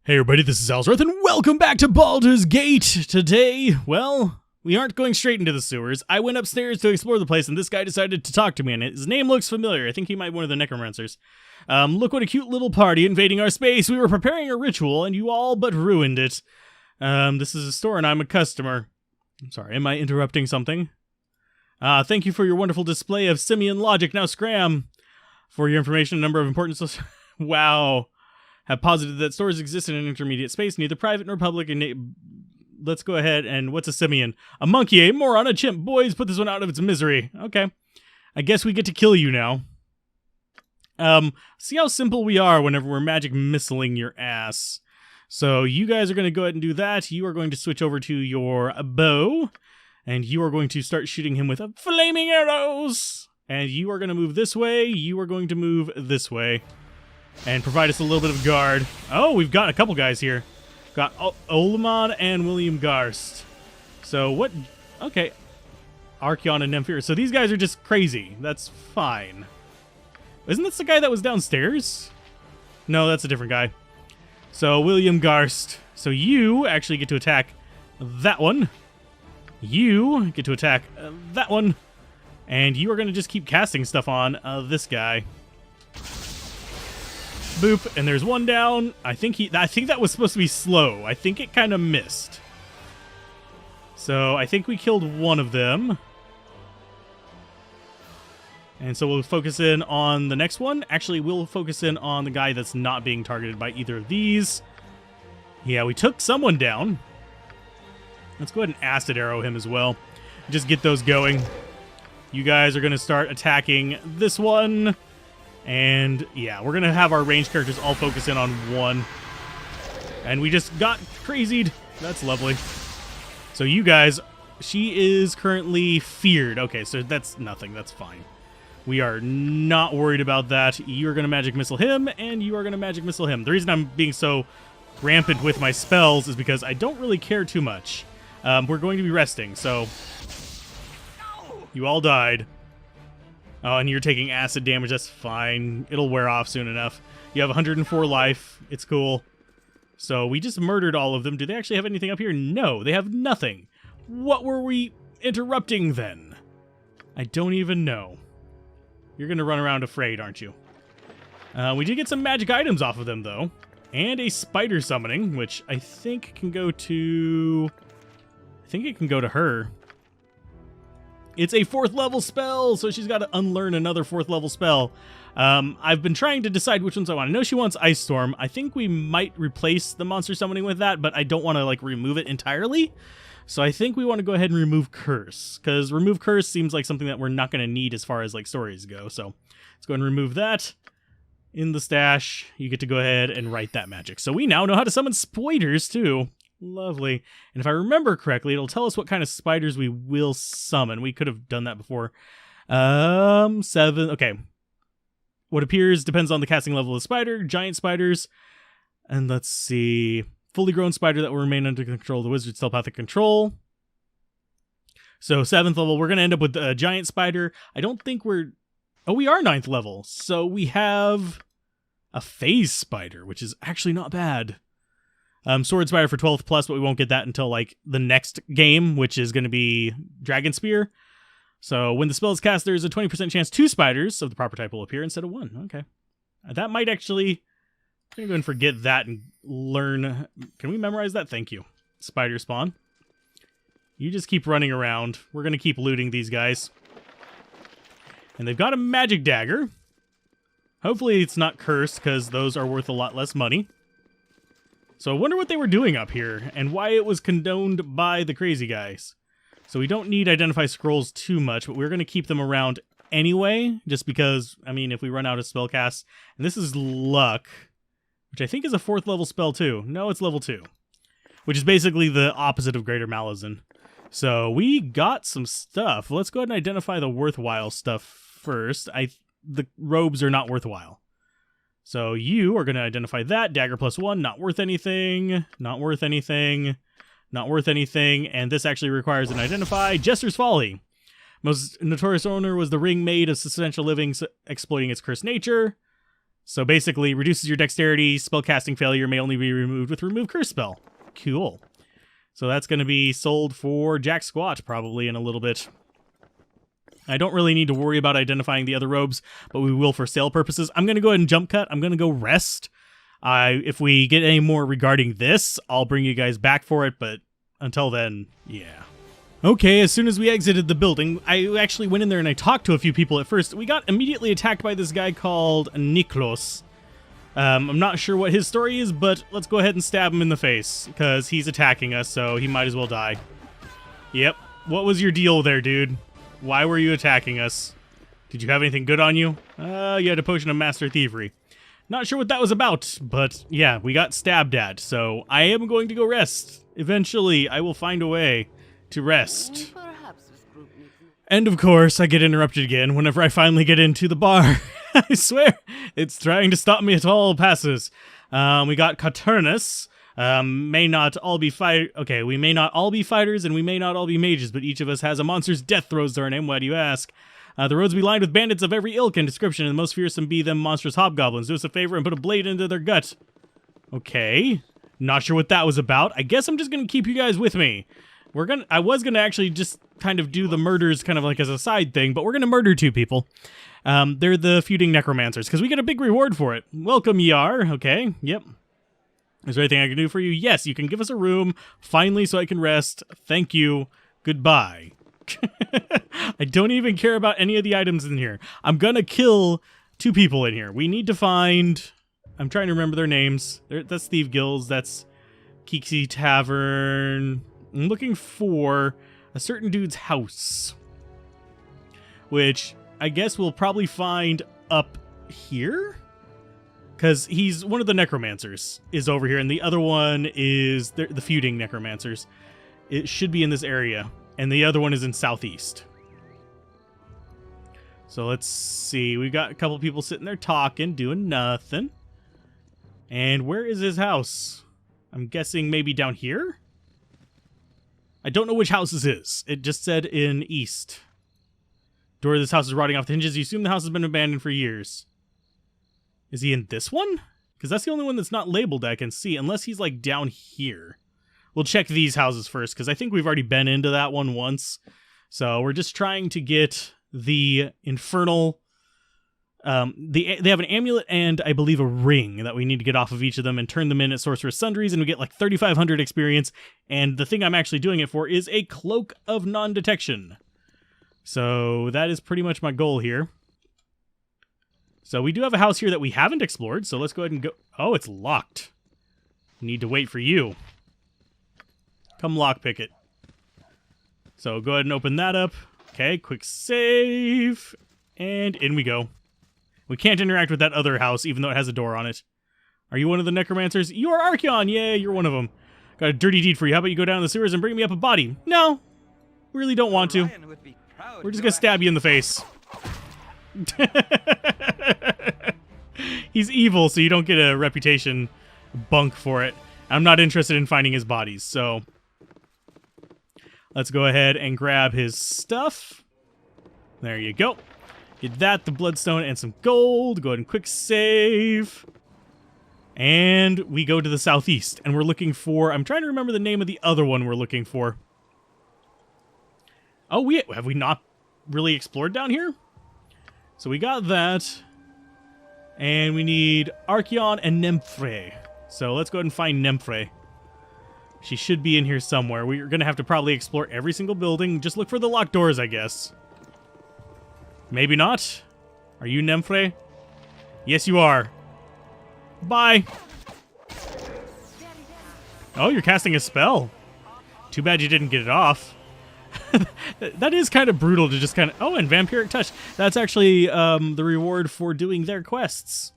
Hey everybody, this is Alzorath, and welcome back to Baldur's Gate! Today, well, we aren't going straight into the sewers. I went upstairs to explore the place, and this guy decided to talk to me, and his name looks familiar. I think he might be one of the necromancers. Look what a cute little party invading our space. We were preparing a ritual, and you all but ruined it. This is a store, and I'm a customer. I'm sorry, am I interrupting something? Thank you for your wonderful display of simian logic. Now scram! For your information, a number of important... Wow. Have posited that stores exist in an intermediate space, neither private nor public, and let's go ahead and what's a simian? A monkey, a moron, a chimp. Boys, put this one out of its misery. Okay. I guess we get to kill you now. See how simple we are whenever we're magic missiling your ass. So you guys are going to go ahead and do that. You are going to switch over to your bow, and you are going to start shooting him with flaming arrows. And you are going to move this way. You are going to move this way. And provide us a little bit of guard. Oh, we've got a couple guys here. Got Olamon and William Garst. So what? Okay. Archeon and Nymphere. So these guys are just crazy. That's fine. Isn't this the guy that was downstairs? No, that's a different guy. So William Garst. So you actually get to attack that one. You get to attack that one. And you are going to just keep casting stuff on this guy. Boop, and there's one down. I think that was supposed to be slow. I think it kind of missed. So I think we killed one of them. And so we'll focus in on the next one. Actually, we'll focus in on the guy that's not being targeted by either of these. Yeah, we took someone down. Let's go ahead and acid arrow him as well. Just get those going. You guys are going to start attacking this one. And yeah, we're going to have our ranged characters all focus in on one. And we just got crazied. That's lovely. So you guys, she is currently feared. Okay, so that's nothing. That's fine. We are not worried about that. You're going to magic missile him, and you are going to magic missile him. The reason I'm being so rampant with my spells is because I don't really care too much. We're going to be resting, so you all died. Oh, and you're taking acid damage. That's fine. It'll wear off soon enough. You have 104 life. It's cool. So we just murdered all of them. Do they actually have anything up here? No, they have nothing. What were we interrupting then? I don't even know. You're going to run around afraid, aren't you? We did get some magic items off of them, though. And a spider summoning, which I think can go to... I think it can go to her. It's a 4th level spell, so she's got to unlearn another 4th level spell. I've been trying to decide which ones I want. I know she wants Ice Storm. I think we might replace the monster summoning with that, but I don't want to like remove it entirely. So I think we want to go ahead and remove Curse, because remove Curse seems like something that we're not going to need as far as like stories go. So let's go ahead and remove that. In the stash, you get to go ahead and write that magic. So we now know how to summon spiders too. Lovely. And if I remember correctly, it'll tell us what kind of spiders we will summon. We could have done that before. 7. Okay. What appears depends on the casting level of the spider. Giant spiders. And let's see. Fully grown spider that will remain under control of the wizard's telepathic control. So 7th level, we're going to end up with a giant spider. I don't think we're... Oh, we are 9th level. So we have a phase spider, which is actually not bad. Sword Spider for 12th plus, but we won't get that until like the next game, which is going to be Dragonspear. So when the spell is cast, there's a 20% chance 2 spiders of the proper type will appear instead of 1. Okay. That might actually... I'm going to go and forget that and learn... Can we memorize that? Thank you. Spider spawn. You just keep running around. We're going to keep looting these guys. And they've got a magic dagger. Hopefully it's not cursed, because those are worth a lot less money. So I wonder what they were doing up here, and why it was condoned by the crazy guys. So we don't need Identify Scrolls too much, but we're going to keep them around anyway, just because, I mean, if we run out of spell casts, and this is Luck, which I think is a 4th level spell too. No, it's level 2, which is basically the opposite of Greater Malazan. So we got some stuff. Let's go ahead and identify the worthwhile stuff first. The robes are not worthwhile. So you are going to identify that. Dagger +1, not worth anything. Not worth anything. Not worth anything. And this actually requires an identify. Jester's Folly. Most notorious owner was the ring made of substantial living, exploiting its cursed nature. So basically, reduces your dexterity, spellcasting failure may only be removed with remove curse spell. Cool. So that's going to be sold for Jack Squat probably in a little bit. I don't really need to worry about identifying the other robes, but we will for sale purposes. I'm going to go ahead and jump cut. I'm going to go rest. If we get any more regarding this, I'll bring you guys back for it, but until then, yeah. Okay, as soon as we exited the building, I actually went in there and I talked to a few people at first. We got immediately attacked by this guy called Niklos. I'm not sure what his story is, but let's go ahead and stab him in the face, because he's attacking us, so he might as well die. Yep. What was your deal there, dude? Why were you attacking us? Did you have anything good on you? You had a potion of Master Thievery. Not sure what that was about, but yeah, we got stabbed at, so I am going to go rest. Eventually, I will find a way to rest. And of course, I get interrupted again whenever I finally get into the bar. I swear, it's trying to stop me at all passes. We got Caturnus. May not all be we may not all be fighters and we may not all be mages, but each of us has a monster's death throws to our name. Why do you ask? The roads be lined with bandits of every ilk and description, and the most fearsome be them monstrous hobgoblins. Do us a favor and put a blade into their gut. Okay. Not sure what that was about. I guess I'm just gonna keep you guys with me. I was gonna actually just kind of do the murders kind of like as a side thing, but we're gonna murder 2 people. They're the feuding necromancers, because we get a big reward for it. Welcome, ye are. Okay, yep. Is there anything I can do for you? Yes, you can give us a room, finally, so I can rest. Thank you. Goodbye. I don't even care about any of the items in here. I'm gonna kill 2 people in here. We need to find... I'm trying to remember their names. That's Steve Gills. That's Kiki Tavern. I'm looking for a certain dude's house, which I guess we'll probably find up here, because he's one of the necromancers is over here, and the other one is the feuding necromancers. It should be in this area, and the other one is in southeast. So let's see. We've got a couple people sitting there talking, doing nothing. And where is his house? I'm guessing maybe down here? I don't know which house this is. It just said in east. Door of this house is rotting off the hinges. You assume the house has been abandoned for years. Is he in this one? Because that's the only one that's not labeled that I can see, unless he's like down here. We'll check these houses first, because I think we've already been into that one once. So we're just trying to get the infernal... they have an amulet and, I believe, a ring that we need to get off of each of them and turn them in at Sorcerer's Sundries, and we get like 3,500 experience, and the thing I'm actually doing it for is a Cloak of Non-Detection. So that is pretty much my goal here. So we do have a house here that we haven't explored, so let's go ahead and go... Oh, it's locked. Need to wait for you. Come lockpick it. So go ahead and open that up. Okay, quick save. And in we go. We can't interact with that other house, even though it has a door on it. Are you one of the necromancers? You are Archeon! Yay, you're one of them. Got a dirty deed for you. How about you go down the sewers and bring me up a body? No, really don't want to. We're just gonna stab you in the face. He's evil, so you don't get a reputation bunk for it. I'm not interested in finding his bodies, so... Let's go ahead and grab his stuff. There you go. Get that, the bloodstone, and some gold. Go ahead and quick save. And we go to the southeast, and we're looking for... I'm trying to remember the name of the other one we're looking for. Oh, have we not really explored down here? So we got that. And we need Archeon and Nymphre. So let's go ahead and find Nymphre. She should be in here somewhere. We're going to have to probably explore every single building. Just look for the locked doors, I guess. Maybe not. Are you Nymphre? Yes, you are. Bye. Oh, you're casting a spell. Too bad you didn't get it off. That is kind of brutal to just kind of... Oh, and Vampiric Touch. That's actually the reward for doing their quests.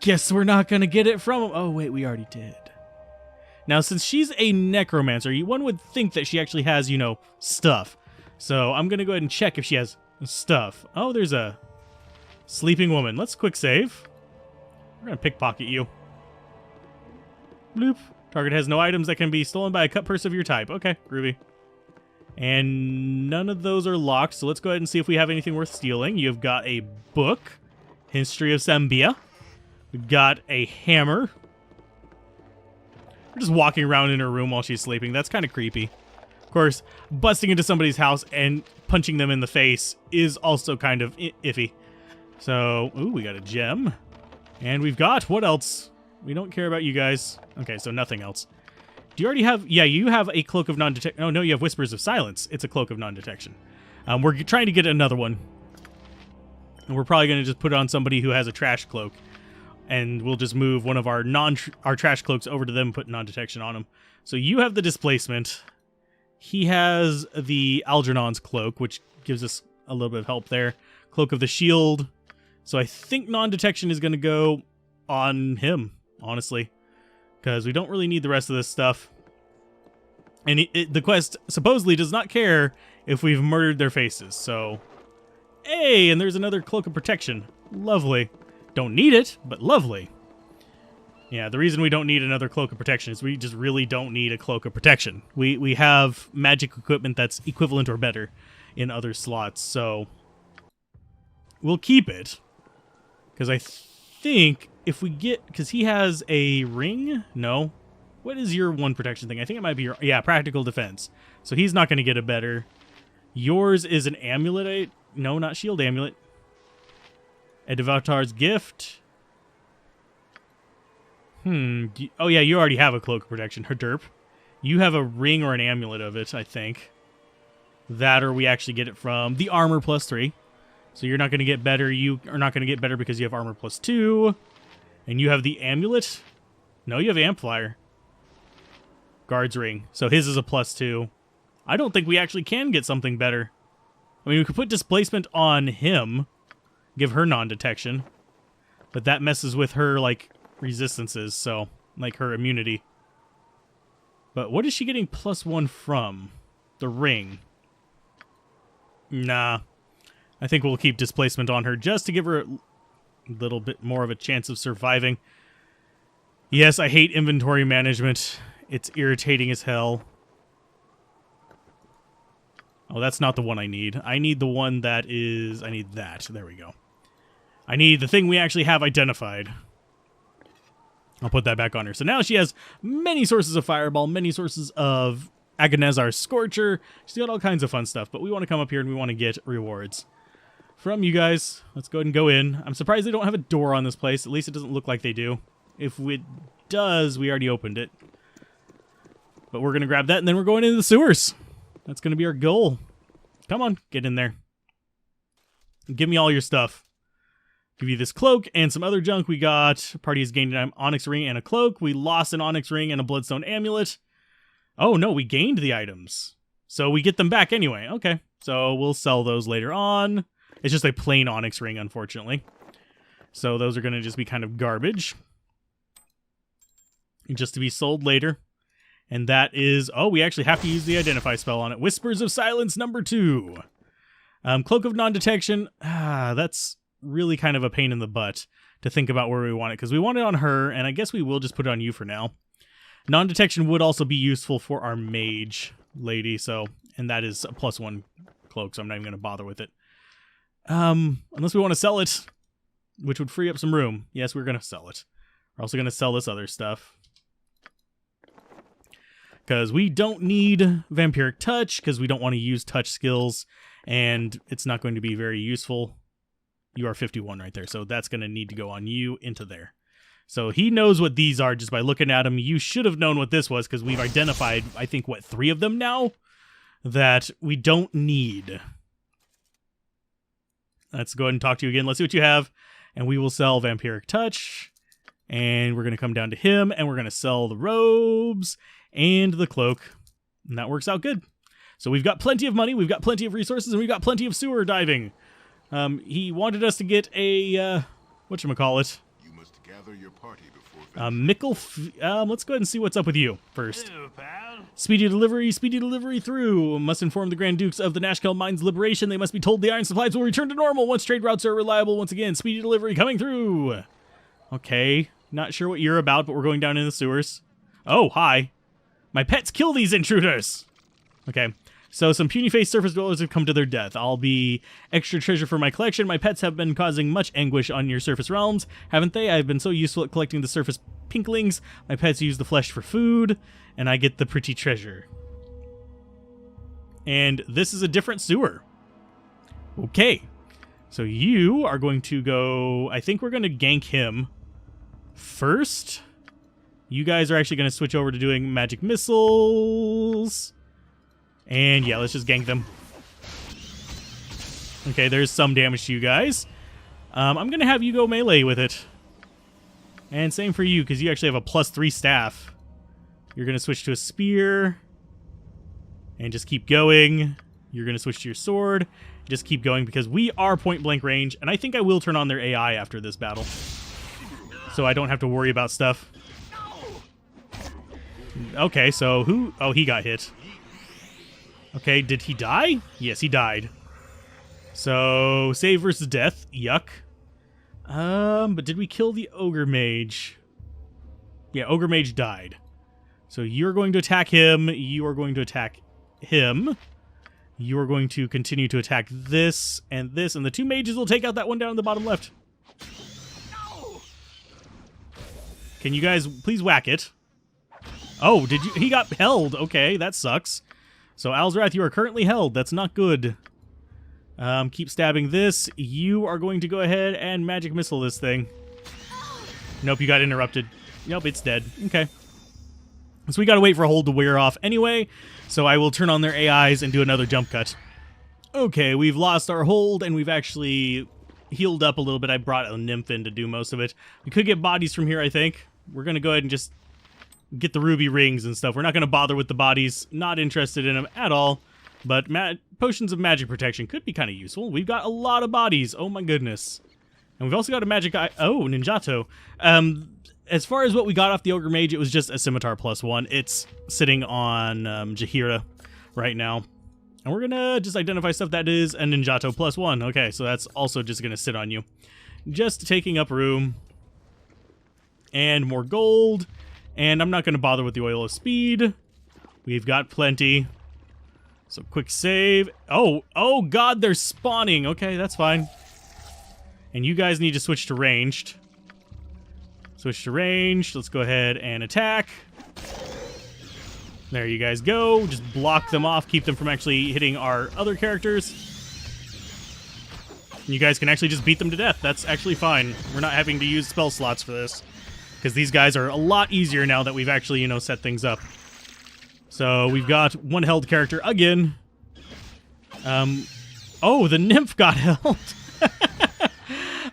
Guess we're not going to get it from them. Oh, wait, we already did. Now, since she's a necromancer, one would think that she actually has, you know, stuff. So I'm going to go ahead and check if she has stuff. Oh, there's a sleeping woman. Let's quick save. We're going to pickpocket you. Bloop. Target has no items that can be stolen by a cut purse of your type. Okay, groovy. And none of those are locked, so let's go ahead and see if we have anything worth stealing. You've got a book History of Sambia. We've got a hammer. We're just walking around in her room while she's sleeping. That's kind of creepy. Of course, busting into somebody's house and punching them in the face is also kind of iffy. So, ooh, we got a gem. And we've got, what else? We don't care about you guys. Okay, so nothing else. Do you already have, yeah, you have a Cloak of Non-Detection. Oh, no, you have Whispers of Silence. It's a Cloak of Non-Detection. We're trying to get another one. And we're probably going to just put it on somebody who has a trash cloak. And we'll just move one of our trash cloaks over to them and put non-detection on them. So you have the displacement. He has the Algernon's cloak, which gives us a little bit of help there. Cloak of the Shield. So I think non-detection is going to go on him, honestly. Because we don't really need the rest of this stuff. And the quest supposedly does not care if we've murdered their faces. So, hey, and there's another Cloak of Protection. Lovely. Don't need it, but lovely. Yeah, the reason we don't need another Cloak of Protection is we just really don't need a Cloak of Protection. We have magic equipment that's equivalent or better in other slots, so we'll keep it. Because I think if we get... Because he has a ring? No. What is your one protection thing? I think it might be your... Yeah, Practical Defense. So he's not going to get a better. Yours is an amulet. No, not shield amulet. A Devotar's Gift. Oh, yeah, you already have a Cloak of Protection. Herderp. You have a ring or an amulet of it, I think. That or we actually get it from the Armor +3. So you're not going to get better. You are not going to get better because you have Armor +2. And you have the amulet. No, you have Amplifier. Guard's Ring. So his is a +2. I don't think we actually can get something better. I mean, we could put Displacement on him. Give her non-detection. But that messes with her, like, resistances, so, like, her immunity. But what is she getting +1 from? The ring. Nah. I think we'll keep Displacement on her just to give her a little bit more of a chance of surviving. Yes, I hate inventory management. It's irritating as hell. Oh, that's not the one I need. I need the one that is... I need that. There we go. I need the thing we actually have identified. I'll put that back on her. So now she has many sources of Fireball, many sources of Agonezar's Scorcher. She's got all kinds of fun stuff, but we want to come up here and we want to get rewards from you guys. Let's go ahead and go in. I'm surprised they don't have a door on this place. At least it doesn't look like they do. If it does, we already opened it. But we're going to grab that, and then we're going into the sewers. That's going to be our goal. Come on, get in there. Give me all your stuff. Give you this cloak and some other junk. We got, party has gained an onyx ring and a cloak. We lost an onyx ring and a bloodstone amulet. Oh, no, we gained the items. So we get them back anyway. Okay, so we'll sell those later on. It's just a plain onyx ring, unfortunately. So those are going to just be kind of garbage. Just to be sold later. And that is... Oh, we actually have to use the Identify spell on it. Whispers of Silence #2. Cloak of Non-Detection. That's really kind of a pain in the butt to think about where we want it. Because we want it on her, and I guess we will just put it on you for now. Non-Detection would also be useful for our mage lady. So, and that is a +1 cloak, so I'm not even going to bother with it. Unless we want to sell it, which would free up some room. Yes, we're going to sell it. We're also going to sell this other stuff. Because we don't need Vampiric Touch, because we don't want to use touch skills, and it's not going to be very useful. You are 51 right there, so that's going to need to go on you into there. So he knows what these are just by looking at them. You should have known what this was, because we've identified, I think, what, 3 of them now that we don't need. Let's go ahead and talk to you again. Let's see what you have, and we will sell Vampiric Touch, and we're going to come down to him, and we're going to sell the robes and the cloak, and that works out good. So we've got plenty of money, we've got plenty of resources, and we've got plenty of sewer diving. He wanted us to get a, whatchamacallit? You must gather your party before let's go ahead and see what's up with you first. Hello, pal. Speedy delivery through. Must inform the Grand Dukes of the Nashkel Mine's liberation. They must be told the iron supplies will return to normal once trade routes are reliable once again. Speedy delivery coming through. Okay, not sure what you're about, but we're going down in the sewers. Oh, hi. My pets kill these intruders. Okay, So some puny-faced surface dwellers have come to their death. I'll be extra treasure for my collection. My pets have been causing much anguish on your surface realms, haven't they? I've been so useful at collecting the surface pinklings. My pets use the flesh for food, and I get the pretty treasure. And this is a different sewer. Okay. So you are going to go... I think we're going to gank him first. You guys are actually going to switch over to doing magic missiles. And yeah, let's just gank them. Okay, there's some damage to you guys. I'm going to have you go melee with it. And same for you, because you actually have a +3 staff. You're going to switch to a spear. And just keep going. You're going to switch to your sword. Just keep going, because we are point-blank range. And I think I will turn on their AI after this battle. So I don't have to worry about stuff. Okay, so who... Oh, he got hit. Okay, did he die? Yes, he died. So, save versus death. Yuck. But did we kill the Ogre Mage? Yeah, Ogre Mage died. So you're going to attack him. You are going to attack him. You are going to continue to attack this, and the two mages will take out that one down in the bottom left. Can you guys please whack it? Oh, did you? He got held. Okay, that sucks. So, Alzorath, you are currently held. That's not good. Keep stabbing this. You are going to go ahead and magic missile this thing. Nope, you got interrupted. Nope, it's dead. Okay. So we got to wait for a hold to wear off anyway. So I will turn on their AIs and do another jump cut. Okay, we've lost our hold, and we've actually healed up a little bit. I brought a nymph in to do most of it. We could get bodies from here, I think. We're going to go ahead and just get the ruby rings and stuff. We're not going to bother with the bodies. Not interested in them at all. But potions of magic protection could be kind of useful. We've got a lot of bodies. Oh my goodness. And we've also got a magic eye. Oh, Ninjato. As far as what we got off the Ogre Mage, it was just a Scimitar +1. It's sitting on Jaheira right now. And we're going to just identify stuff that is a Ninjato +1. Okay, so that's also just going to sit on you. Just taking up room. And more gold. And I'm not going to bother with the Oil of Speed. We've got plenty. So quick save. Oh god, they're spawning. Okay, that's fine. And you guys need to switch to ranged. Switch to ranged. Let's go ahead and attack. There you guys go. Just block them off. Keep them from actually hitting our other characters. You guys can actually just beat them to death. That's actually fine. We're not having to use spell slots for this. Because these guys are a lot easier now that we've actually, set things up. So we've got one held character again. Oh, the nymph got held.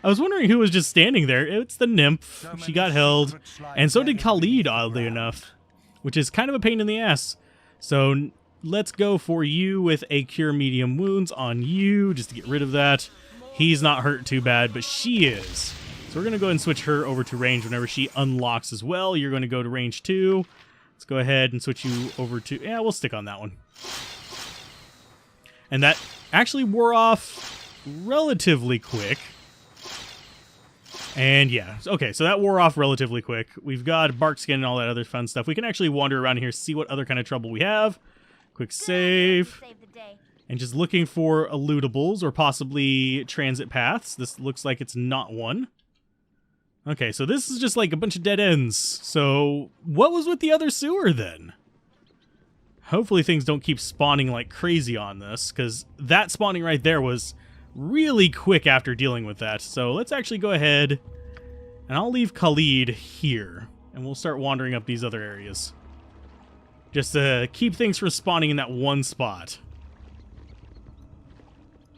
I was wondering who was just standing there. It's the nymph. She got held. And so did Khalid, oddly enough. Which is kind of a pain in the ass. So let's go for you with a Cure Medium Wounds on you, just to get rid of that. He's not hurt too bad, but she is. So we're going to go ahead and switch her over to range whenever she unlocks as well. You're going to go to range 2. Let's go ahead and switch you over to... Yeah, we'll stick on that one. And that actually wore off relatively quick. And yeah, okay, so that wore off relatively quick. We've got bark skin and all that other fun stuff. We can actually wander around here, see what other kind of trouble we have. Quick save. And just looking for elutables or possibly transit paths. This looks like it's not one. Okay, so this is just like a bunch of dead ends. So what was with the other sewer then? Hopefully things don't keep spawning like crazy on this, because that spawning right there was really quick after dealing with that. So let's actually go ahead and I'll leave Khalid here and we'll start wandering up these other areas. Just to keep things from spawning in that one spot.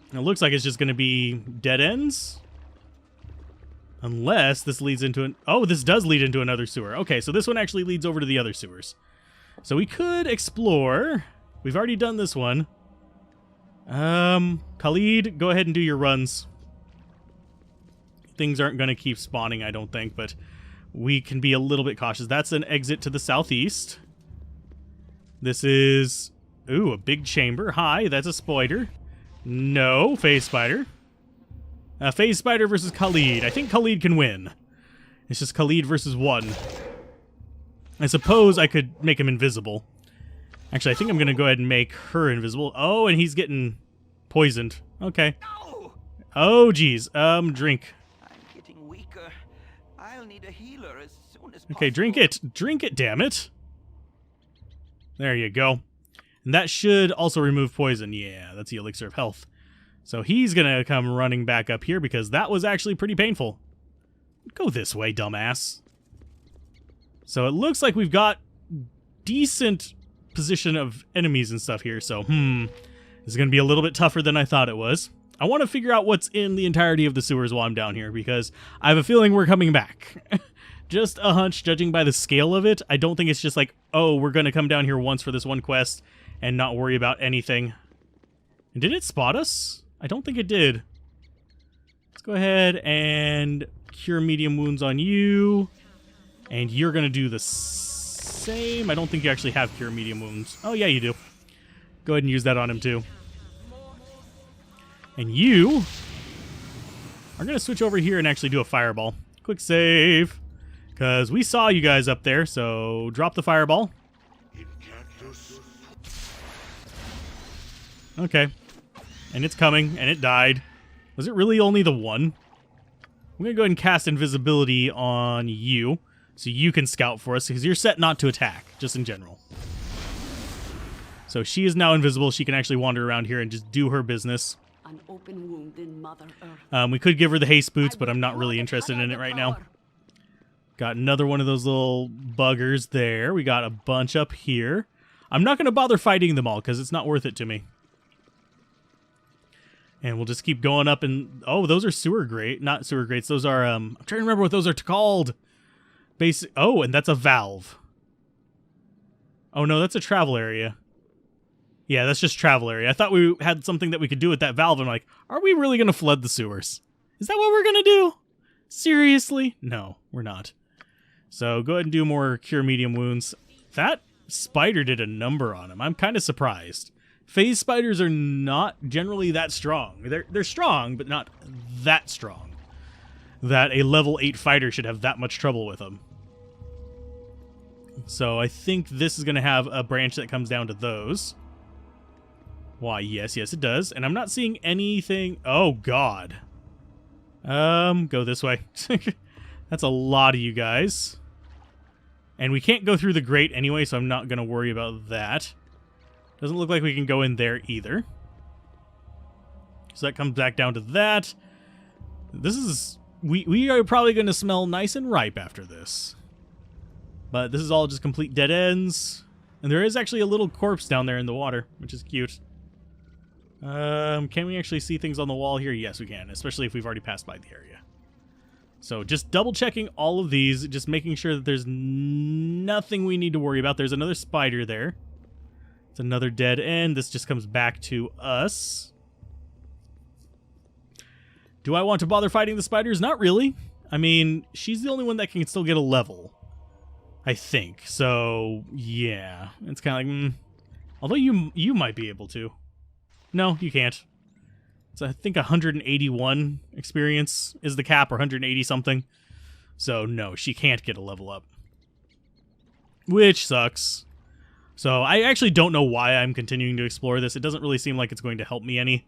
And it looks like it's just going to be dead ends. Unless this leads into an... Oh, this does lead into another sewer. Okay, so this one actually leads over to the other sewers. So we could explore. We've already done this one. Khalid, go ahead and do your runs. Things aren't going to keep spawning, I don't think, but we can be a little bit cautious. That's an exit to the southeast. This is... Ooh, a big chamber. Hi, that's a spider. No, phase spider. Phase spider versus Khalid. I think Khalid can win. It's just Khalid versus 1. I suppose I could make him invisible. Actually, I think I'm going to go ahead and make her invisible. Oh, and he's getting poisoned. Okay. No! Oh, geez. Drink. I'm getting weaker. I'll need a healer as soon as possible. Okay, drink it. Drink it, damn it. There you go. And that should also remove poison. Yeah, that's the elixir of health. So he's going to come running back up here because that was actually pretty painful. Go this way, dumbass. So it looks like we've got decent position of enemies and stuff here. So, this is going to be a little bit tougher than I thought it was. I want to figure out what's in the entirety of the sewers while I'm down here because I have a feeling we're coming back. Just a hunch, judging by the scale of it. I don't think it's just like, oh, we're going to come down here once for this one quest and not worry about anything. And did it spot us? I don't think it did. Let's go ahead and cure medium wounds on you. And you're going to do the same. I don't think you actually have cure medium wounds. Oh, yeah, you do. Go ahead and use that on him, too. And you are going to switch over here and actually do a fireball. Quick save. Because we saw you guys up there, so drop the fireball. Okay. And it's coming, and it died. Was it really only the one? I'm going to go ahead and cast invisibility on you, so you can scout for us, because you're set not to attack, just in general. So she is now invisible. She can actually wander around here and just do her business. An open wound in Mother Earth. We could give her the haste boots, but I'm not really interested in it right now. Got another one of those little buggers there. We got a bunch up here. I'm not going to bother fighting them all, because it's not worth it to me. And we'll just keep going up and... Oh, those are sewer grate. Not sewer grates. Those are... I'm trying to remember what those are called. Oh, and that's a valve. Oh, no, that's a travel area. Yeah, that's just travel area. I thought we had something that we could do with that valve. I'm like, are we really going to flood the sewers? Is that what we're going to do? Seriously? No, we're not. So go ahead and do more cure medium wounds. That spider did a number on him. I'm kind of surprised. Phase spiders are not generally that strong. They're strong, but not that strong. That a level 8 fighter should have that much trouble with them. So I think this is going to have a branch that comes down to those. Why, yes, it does. And I'm not seeing anything... Oh, God. Go this way. That's a lot of you guys. And we can't go through the grate anyway, so I'm not going to worry about that. Doesn't look like we can go in there either. So that comes back down to that. This is... We are probably going to smell nice and ripe after this. But this is all just complete dead ends. And there is actually a little corpse down there in the water, which is cute. Can we actually see things on the wall here? Yes, we can, especially if we've already passed by the area. So just double checking all of these, just making sure that there's nothing we need to worry about. There's another spider there. It's another dead end. This just comes back to us. Do I want to bother fighting the spiders? Not really. I mean, she's the only one that can still get a level, I think. So, yeah. It's kind of like, Although you might be able to. No, you can't. It's, I think, 181 experience is the cap, or 180 something. So, no, she can't get a level up. Which sucks. So, I actually don't know why I'm continuing to explore this. It doesn't really seem like it's going to help me any.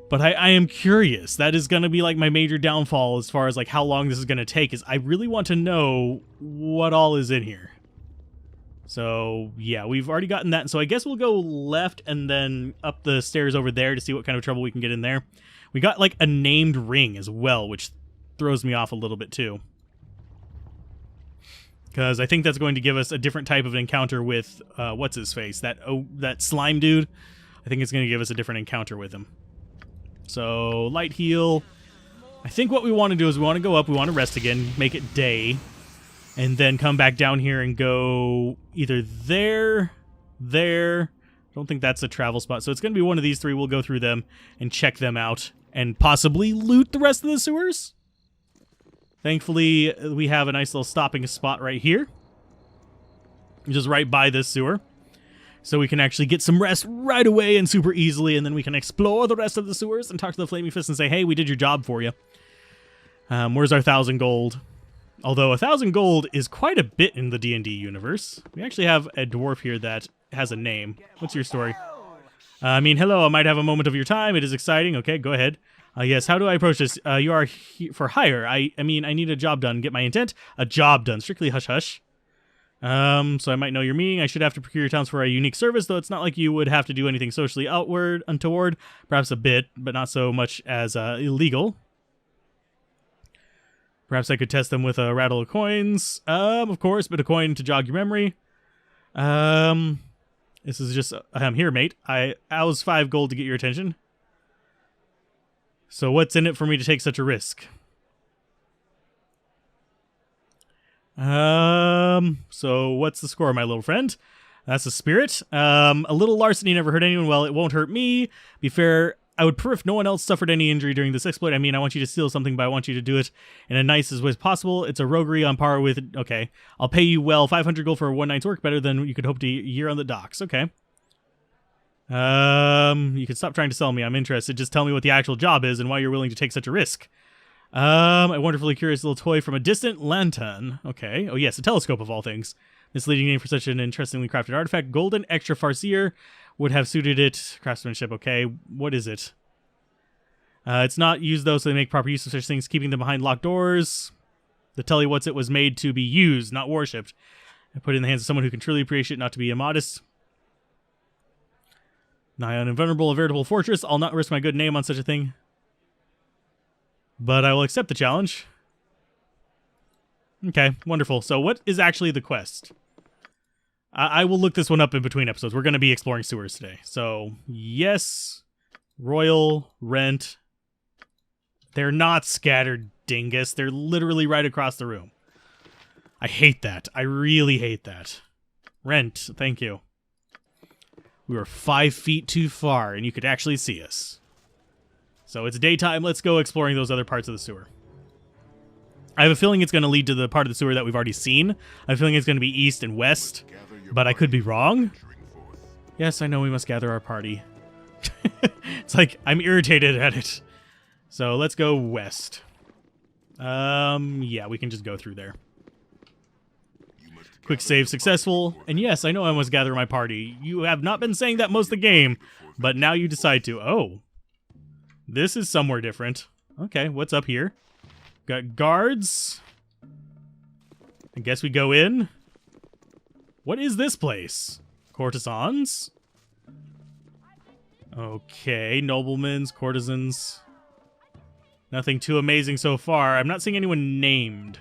But I am curious. That is going to be like my major downfall as far as like how long this is going to take, is I really want to know what all is in here. So, yeah, we've already gotten that. So I guess we'll go left and then up the stairs over there to see what kind of trouble we can get in there. We got like a named ring as well, which throws me off a little bit too. Because I think that's going to give us a different type of encounter with, what's his face? That slime dude. I think it's going to give us a different encounter with him. So, light heal. I think what we want to do is we want to go up, we want to rest again, make it day, and then come back down here and go either there. I don't think that's a travel spot, so it's going to be one of these three. We'll go through them and check them out and possibly loot the rest of the sewers. Thankfully, we have a nice little stopping spot right here, just right by this sewer. So we can actually get some rest right away and super easily, and then we can explore the rest of the sewers and talk to the Flaming Fist and say, hey, we did your job for you. Where's our 1,000 gold? Although 1,000 gold is quite a bit in the D&D universe. We actually have a dwarf here that has a name. What's your story? Hello, I might have a moment of your time. It is exciting. Okay, go ahead. Yes, how do I approach this? You are for hire. I need a job done. Get my intent? A job done. Strictly hush-hush. So I might know your meaning. I should have to procure your talents for a unique service, though it's not like you would have to do anything socially outward, untoward. Perhaps a bit, but not so much as illegal. Perhaps I could test them with a rattle of coins. Of course, but a coin to jog your memory. This is just, I'm here, mate. I was 5 gold to get your attention. So what's in it for me to take such a risk? So what's the score, my little friend? That's a spirit. A little larceny never hurt anyone. Well, it won't hurt me. Be fair, I would prefer if no one else suffered any injury during this exploit. I want you to steal something, but I want you to do it in a nicest way as possible. It's a roguery on par with... Okay, I'll pay you well. 500 gold for one night's work, better than you could hope to a year on the docks. Okay. You can stop trying to sell me. I'm interested. Just tell me what the actual job is and why you're willing to take such a risk. A wonderfully curious little toy from a distant lantern. Okay. Oh, yes, a telescope of all things. Misleading name for such an interestingly crafted artifact. Golden extra farcier would have suited it. Craftsmanship, okay. What is it? It's not used, though, so they make proper use of such things, keeping them behind locked doors. The tell you what's it was made to be used, not worshipped. I put it in the hands of someone who can truly appreciate it, not to be immodest. Nigh unvenerable, a veritable fortress. I'll not risk my good name on such a thing. But I will accept the challenge. Okay, wonderful. So what is actually the quest? I will look this one up in between episodes. We're going to be exploring sewers today. So, yes. Royal, rent. They're not scattered, dingus. They're literally right across the room. I hate that. I really hate that. Rent, thank you. We were 5 feet too far, and you could actually see us. So it's daytime. Let's go exploring those other parts of the sewer. I have a feeling it's going to lead to the part of the sewer that we've already seen. I have a feeling it's going to be east and west, but I could be wrong. Yes, I know we must gather our party. It's like I'm irritated at it. So let's go west. Yeah, we can just go through there. Quick save successful. And yes, I know I must gather my party. You have not been saying that most of the game, but now you decide to. Oh. This is somewhere different. Okay, what's up here? Got guards. I guess we go in. What is this place? Courtesans? Okay, noblemen's, courtesans. Nothing too amazing so far. I'm not seeing anyone named.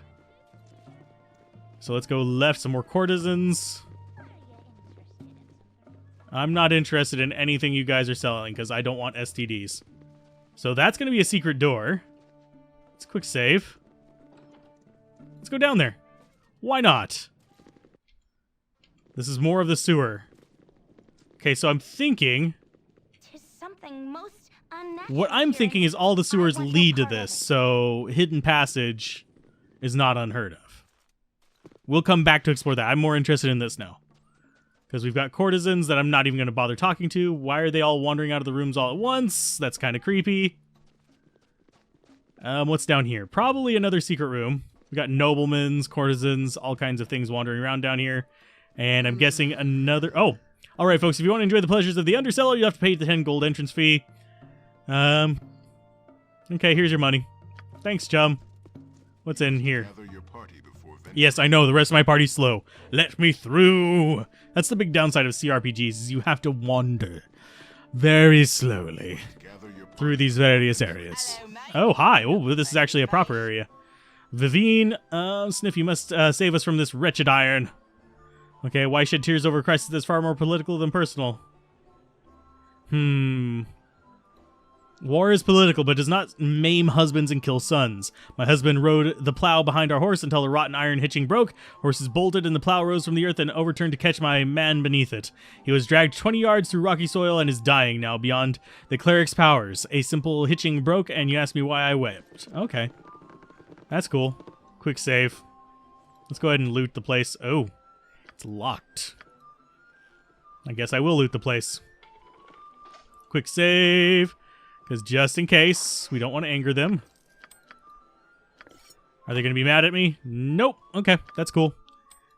So let's go left, some more courtesans. I'm not interested in anything you guys are selling because I don't want STDs. So that's going to be a secret door. Let's quick save. Let's go down there. Why not? This is more of the sewer. Okay, so I'm thinking... What I'm thinking is all the sewers lead to this, so hidden passage is not unheard of. We'll come back to explore that. I'm more interested in this now. Because we've got courtesans that I'm not even going to bother talking to. Why are they all wandering out of the rooms all at once? That's kind of creepy. What's down here? Probably another secret room. We got noblemen's, courtesans, all kinds of things wandering around down here. And I'm guessing another... Oh! Alright, folks, if you want to enjoy the pleasures of the Underseller, you have to pay the 10 gold entrance fee. Okay, here's your money. Thanks, chum. What's in here? Yes, I know, the rest of my party's slow. Let me through! That's the big downside of cRPGs, is you have to wander very slowly through these various areas. Oh, hi! Oh, this is actually a proper area. Vivine, Sniff, you must save us from this wretched iron. Okay, why shed tears over a crisis that's far more political than personal? War is political, but does not maim husbands and kill sons. My husband rode the plow behind our horse until the rotten iron hitching broke. Horses bolted and the plow rose from the earth and overturned to catch my man beneath it. He was dragged 20 yards through rocky soil and is dying now beyond the cleric's powers. A simple hitching broke and you asked me why I wept. Okay. That's cool. Quick save. Let's go ahead and loot the place. Oh, it's locked. I guess I will loot the place. Quick save. Because just in case, we don't want to anger them. Are they going to be mad at me? Nope. Okay, that's cool.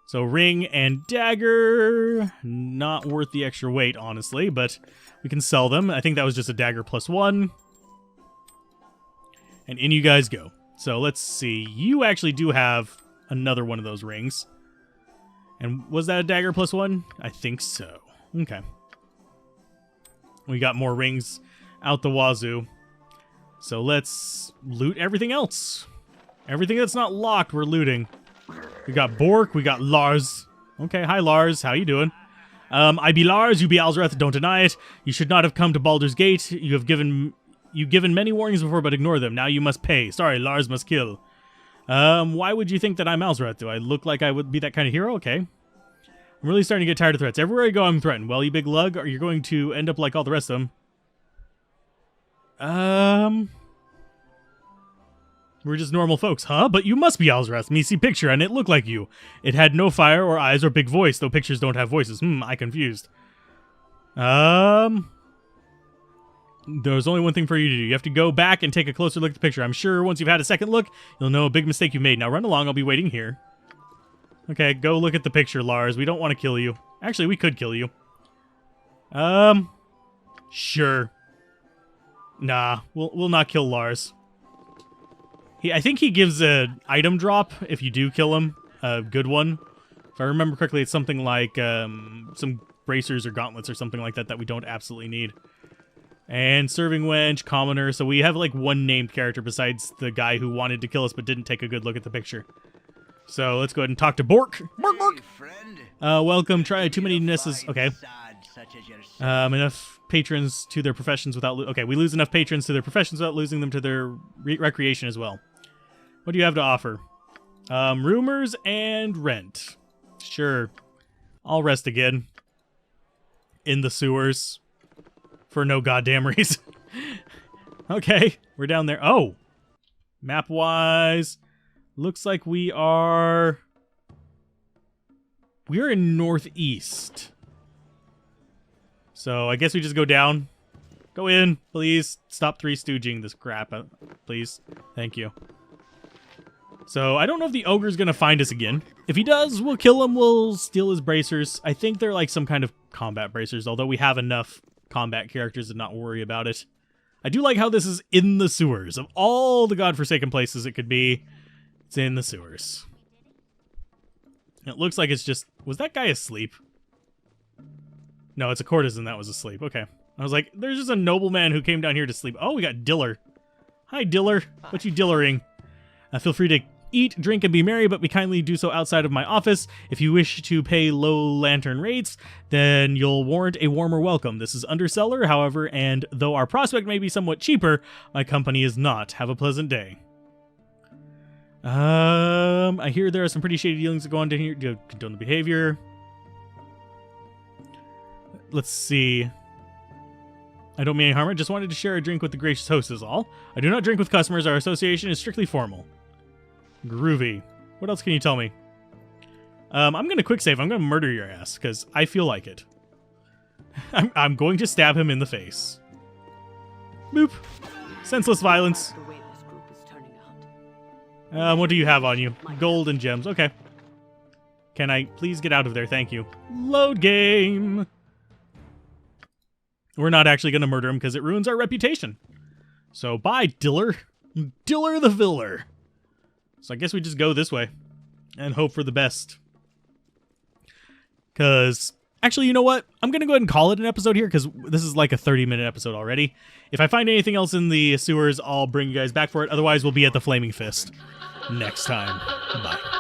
So ring and dagger, not worth the extra weight, honestly, but we can sell them. I think that was just a dagger +1. And in you guys go. So let's see. You actually do have another one of those rings. And was that a dagger +1? I think so. Okay. We got more rings out the wazoo. So let's loot everything else. Everything that's not locked, we're looting. We got Bork, we got Lars. Okay, hi Lars, how you doing? I be Lars, you be Alzorath, don't deny it. You should not have come to Baldur's Gate. You've given many warnings before, but ignore them. Now you must pay. Sorry, Lars must kill. Why would you think that I'm Alzorath? Do I look like I would be that kind of hero? Okay. I'm really starting to get tired of threats. Everywhere I go, I'm threatened. Well, you big lug, or you're going to end up like all the rest of them. We're just normal folks, huh? But you must be Alzorath. Me see picture, and it looked like you. It had no fire or eyes or big voice, though pictures don't have voices. I confused. There's only one thing for you to do. You have to go back and take a closer look at the picture. I'm sure once you've had a second look, you'll know a big mistake you made. Now run along. I'll be waiting here. Okay, go look at the picture, Lars. We don't want to kill you. Actually, we could kill you. Sure. Nah, we'll not kill Lars. I think he gives an item drop if you do kill him. A good one. If I remember correctly, it's something like some bracers or gauntlets or something like that that we don't absolutely need. And Serving Wench, Commoner. So we have like one named character besides the guy who wanted to kill us but didn't take a good look at the picture. So let's go ahead and talk to Bork. Bork, Bork. Welcome. Try too many misses. Okay. Enough patrons to their professions without... Okay, we lose enough patrons to their professions without losing them to their recreation as well. What do you have to offer? Rumors and rent. Sure. I'll rest again. In the sewers. For no goddamn reason. Okay, we're down there. Oh! Map-wise... Looks like we are... We're in northeast. So I guess we just go down. Go in, please. Stop three-stooging this crap, please. Thank you. So I don't know if the ogre's gonna find us again. If he does, we'll kill him. We'll steal his bracers. I think they're like some kind of combat bracers, although we have enough combat characters to not worry about it. I do like how this is in the sewers. Of all the godforsaken places it could be, it's in the sewers. It looks like it's just... Was that guy asleep? No, it's a courtesan that was asleep. Okay. I was like, there's just a nobleman who came down here to sleep. Oh, we got Diller. Hi, Diller. What you dillering? Feel free to eat, drink, and be merry, but be kindly do so outside of my office. If you wish to pay low lantern rates, then you'll warrant a warmer welcome. This is Underseller, however, and though our prospect may be somewhat cheaper, my company is not. Have a pleasant day. I hear there are some pretty shady dealings that go on down here to condone the behavior. Let's see. I don't mean any harm. I just wanted to share a drink with the gracious host is all. I do not drink with customers. Our association is strictly formal. Groovy. What else can you tell me? I'm going to quick save. I'm going to murder your ass because I feel like it. I'm going to stab him in the face. Boop. Senseless violence. The way this group is turning out. What do you have on you? Gold and gems. Okay. Can I please get out of there? Thank you. Load game. We're not actually going to murder him because it ruins our reputation. So bye, Diller. Diller the Viller. So I guess we just go this way and hope for the best. Because, actually, you know what? I'm going to go ahead and call it an episode here because this is like a 30-minute episode already. If I find anything else in the sewers, I'll bring you guys back for it. Otherwise, we'll be at the Flaming Fist next time. Bye.